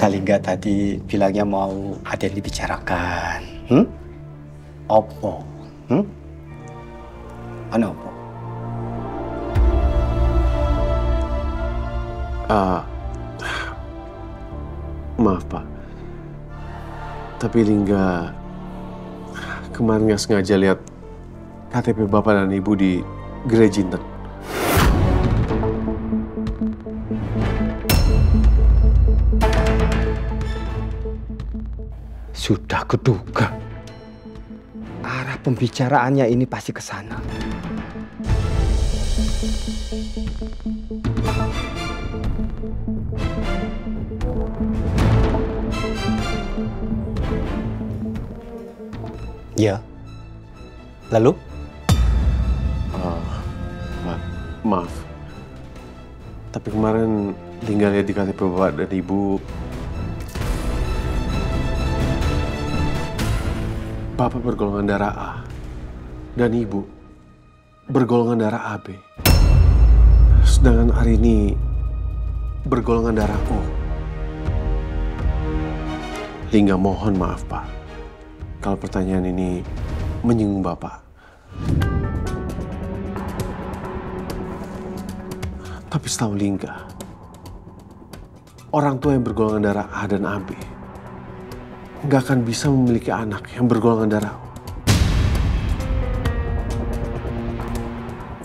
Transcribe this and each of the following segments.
Talingga tadi bilangnya mau ada yang dibicarakan. Opo? Ano opo? Maaf Pak, tapi Lingga kemarin nggak sengaja lihat KTP Bapak dan Ibu di Gereja Inten. Sudah kuduga. Arah pembicaraannya ini pasti ke sana. Ya. Lalu? Maaf. Tapi kemarin Lingga lihat di KTP Bapak dan Ibu, Bapak bergolongan darah A dan Ibu bergolongan darah AB. Sedangkan Arini bergolongan darah O. Lingga mohon maaf Pak, kalau pertanyaan ini menyinggung Bapak. Tapi setahu Lingga, orang tua yang bergolongan darah A dan AB nggak akan bisa memiliki anak yang bergolongan darah O.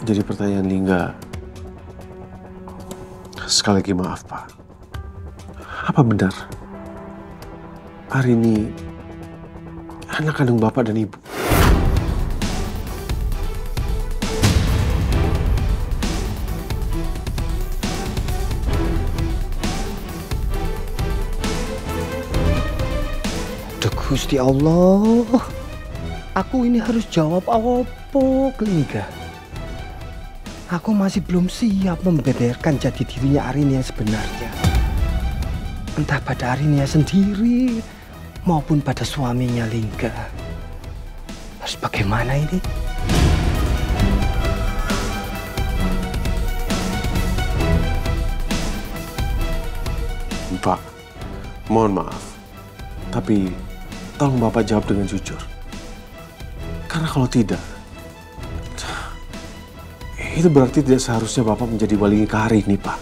Jadi pertanyaan Lingga, sekali lagi maaf Pak, apa benar Arini anak kandung Bapak dan Ibu? Gusti Allah, aku ini harus jawab apa, Lingga? Aku masih belum siap membeberkan jati dirinya Arini yang sebenarnya. Entah pada Arininya sendiri maupun pada suaminya Lingga. Harus bagaimana ini? Pak, mohon maaf, tapi tolong Bapak jawab dengan jujur. Karena kalau tidak, itu berarti tidak seharusnya Bapak menjadi wali nikah hari ini, Pak.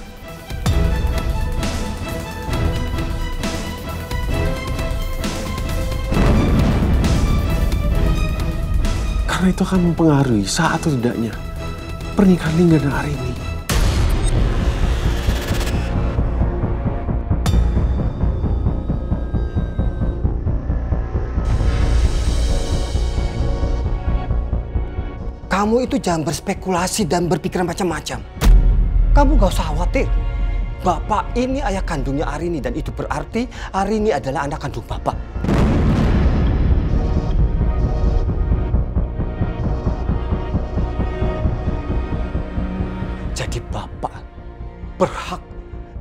Karena itu akan mempengaruhi saat atau tidaknya pernikahan Lingga dan Arini. Kamu itu jangan berspekulasi dan berpikiran macam-macam. Kamu gak usah khawatir. Bapak ini ayah kandungnya Arini dan itu berarti Arini adalah anak kandung Bapak. Jadi Bapak berhak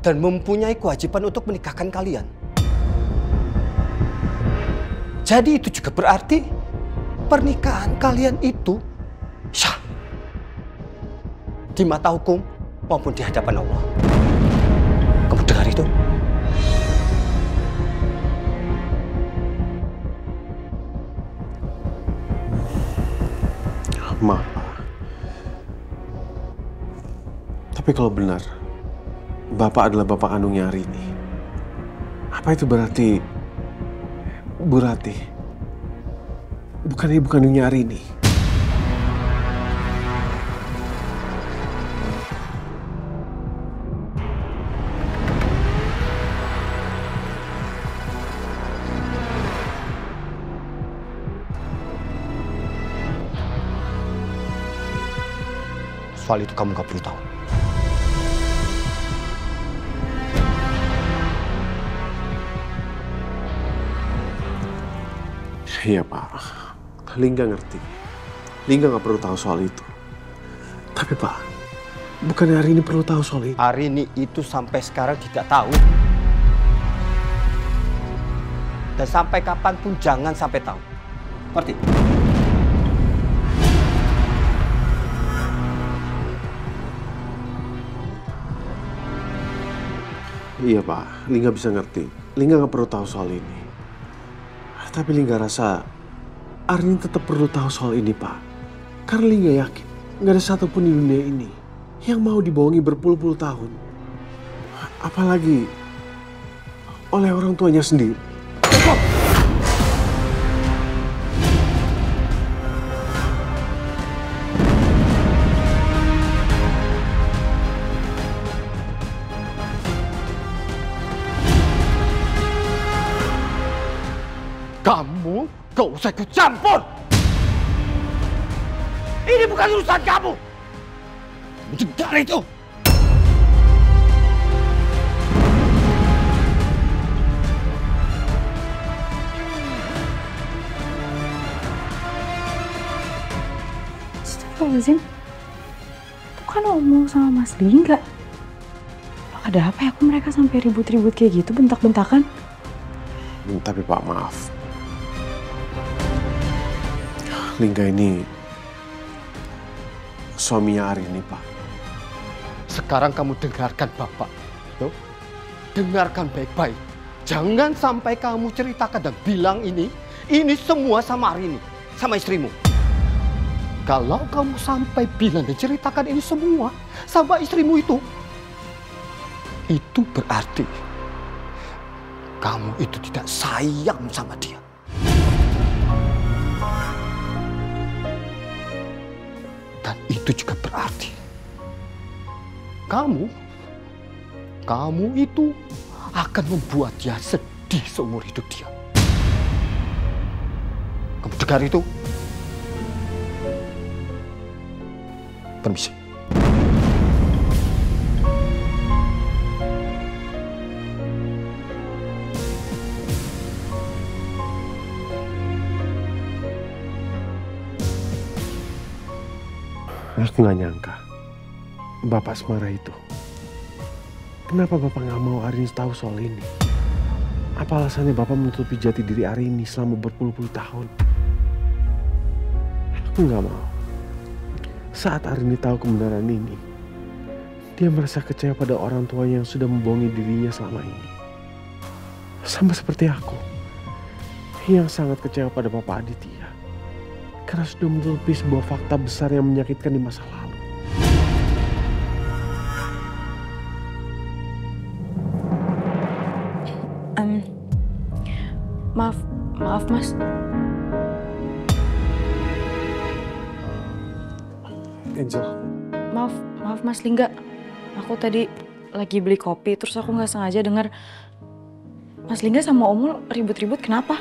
dan mempunyai kewajiban untuk menikahkan kalian. Jadi itu juga berarti pernikahan kalian itu sah di mata hukum maupun di hadapan Allah. Kamu dengar itu? Maaf, Pak. Tapi kalau benar Bapak adalah bapak kandungnya Arini, apa itu berarti Bu Ratih bukan ibu kandungnya Arini? Soal itu kamu gak perlu tahu. Iya Pak, Lingga ngerti. Lingga gak perlu tahu soal itu. Tapi Pak, bukannya Arini perlu tahu soal itu? Arini itu sampai sekarang tidak tahu. Dan sampai kapanpun jangan sampai tahu. Ngerti? Iya Pak, Lingga bisa ngerti. Lingga nggak perlu tahu soal ini. Tapi Lingga rasa Arini tetap perlu tahu soal ini, Pak. Karena Lingga yakin nggak ada satupun di dunia ini yang mau dibohongi berpuluh-puluh tahun. Apalagi oleh orang tuanya sendiri. Kamu gak usah ikut campur. Ini bukan urusan kamu. Dengar itu. Astagfirullahaladzim. Itu kan omong sama Mas Lingga. Ada apa ya kok mereka sampai ribut-ribut kayak gitu, bentak-bentakan? Tapi Pak, maaf. Lingga ini suaminya Arini, Pak. Sekarang kamu dengarkan Bapak. Tuh. Dengarkan baik-baik. Jangan sampai kamu ceritakan dan bilang ini semua sama Arini, sama istrimu. Kalau kamu sampai bilang dan ceritakan ini semua sama istrimu itu berarti kamu itu tidak sayang sama dia. Dan itu juga berarti kamu itu akan membuat dia sedih seumur hidup dia. Kamu dengar itu? Permisi. Aku nggak nyangka Bapak semarah itu. Kenapa Bapak nggak mau Arini tahu soal ini? Apa alasannya Bapak menutupi jati diri Arini selama berpuluh-puluh tahun? Aku nggak mau. Saat Arini tahu kebenaran ini, dia merasa kecewa pada orang tuanya yang sudah membohongi dirinya selama ini. Sama seperti aku, yang sangat kecewa pada Bapak Aditya. Karena sudah menutupi sebuah fakta besar yang menyakitkan di masa lalu. Maaf Mas. Angel. Maaf Mas Lingga. Aku tadi lagi beli kopi, terus aku nggak sengaja dengar Mas Lingga sama Omul ribut-ribut. Kenapa?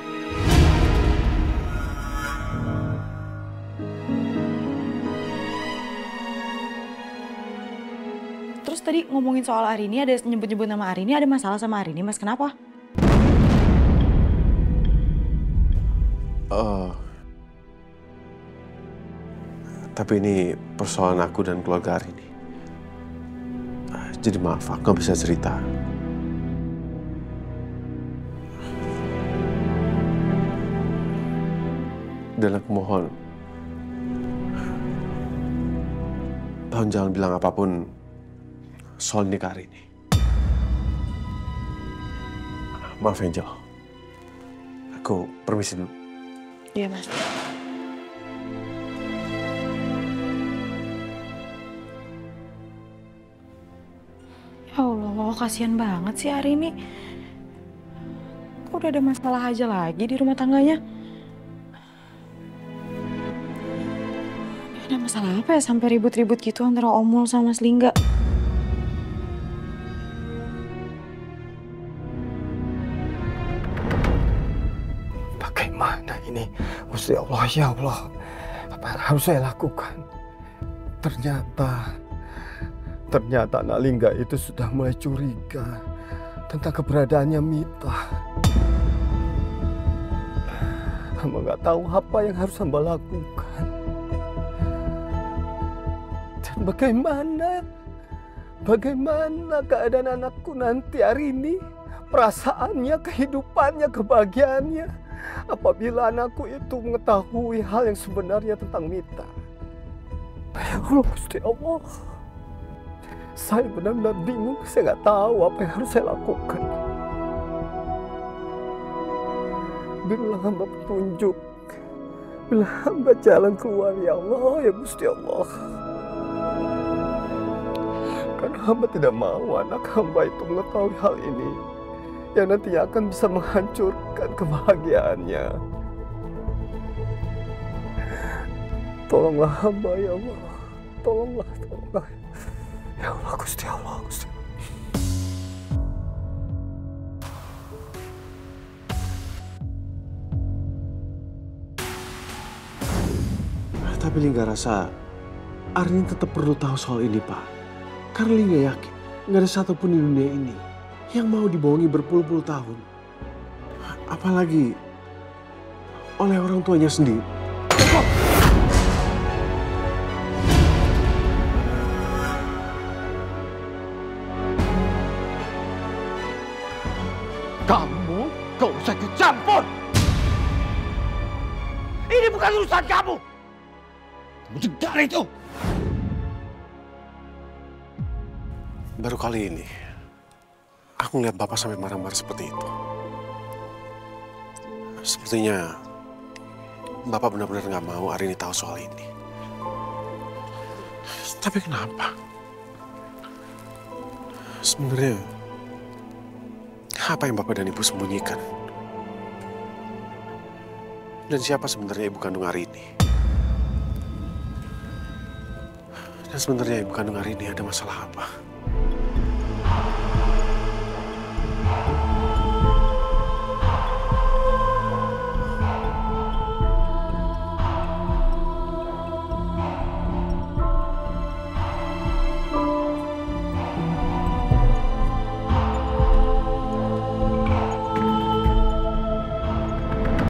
Terus tadi ngomongin soal Arini, ada nyebut-nyebut nama Arini, ada masalah sama Arini, Mas. Kenapa? Tapi ini persoalan aku dan keluarga Arini. Jadi maaf, aku nggak bisa cerita. Dan aku mohon, tolong jangan bilang apapun soal nikah Arini. Maaf Angel. Aku permisi dulu. Iya Mas. Ya Allah, kasihan banget sih Arini. Kok udah ada masalah aja lagi di rumah tangganya? Ada masalah apa ya sampai ribut-ribut gitu antara Omul sama Mas Lingga? Bagaimana ini? Gusti Allah, ya Allah. Apa yang harus saya lakukan? Ternyata anak Lingga itu sudah mulai curiga tentang keberadaannya Mita. Hamba nggak tahu apa yang harus hamba lakukan. Dan bagaimana keadaan anakku nanti hari ini? Perasaannya, kehidupannya, kebahagiaannya. Apabila anakku itu mengetahui hal yang sebenarnya tentang Mita. Ya Allah, Gusti Allah. Saya benar-benar bingung, saya nggak tahu apa yang harus saya lakukan. Berilah hamba petunjuk. Berilah hamba jalan keluar ya Allah, ya Gusti Allah. Karena hamba tidak mau anak hamba itu mengetahui hal ini, yang nantinya akan bisa menghancurkan kebahagiaannya. Tolonglah hamba ya Allah. Tolonglah. Ya Allah, Gusti Allah, Gusti. Tapi Lingga rasa Arini tetap perlu tahu soal ini, Pak. Karena Lingga yakin nggak ada satupun di dunia ini yang mau dibohongi berpuluh-puluh tahun. Apalagi oleh orang tuanya sendiri. Kamu gak usah ikut campur. Ini bukan urusan kamu. Kamu dengar itu? Baru kali ini aku ngeliat Bapak sampai marah-marah seperti itu. Sepertinya Bapak benar-benar nggak mau Arini tahu soal ini. Tapi kenapa? Sebenarnya apa yang Bapak dan Ibu sembunyikan? Dan siapa sebenarnya ibu kandung Arini? Dan sebenarnya ibu kandung Arini ada masalah apa?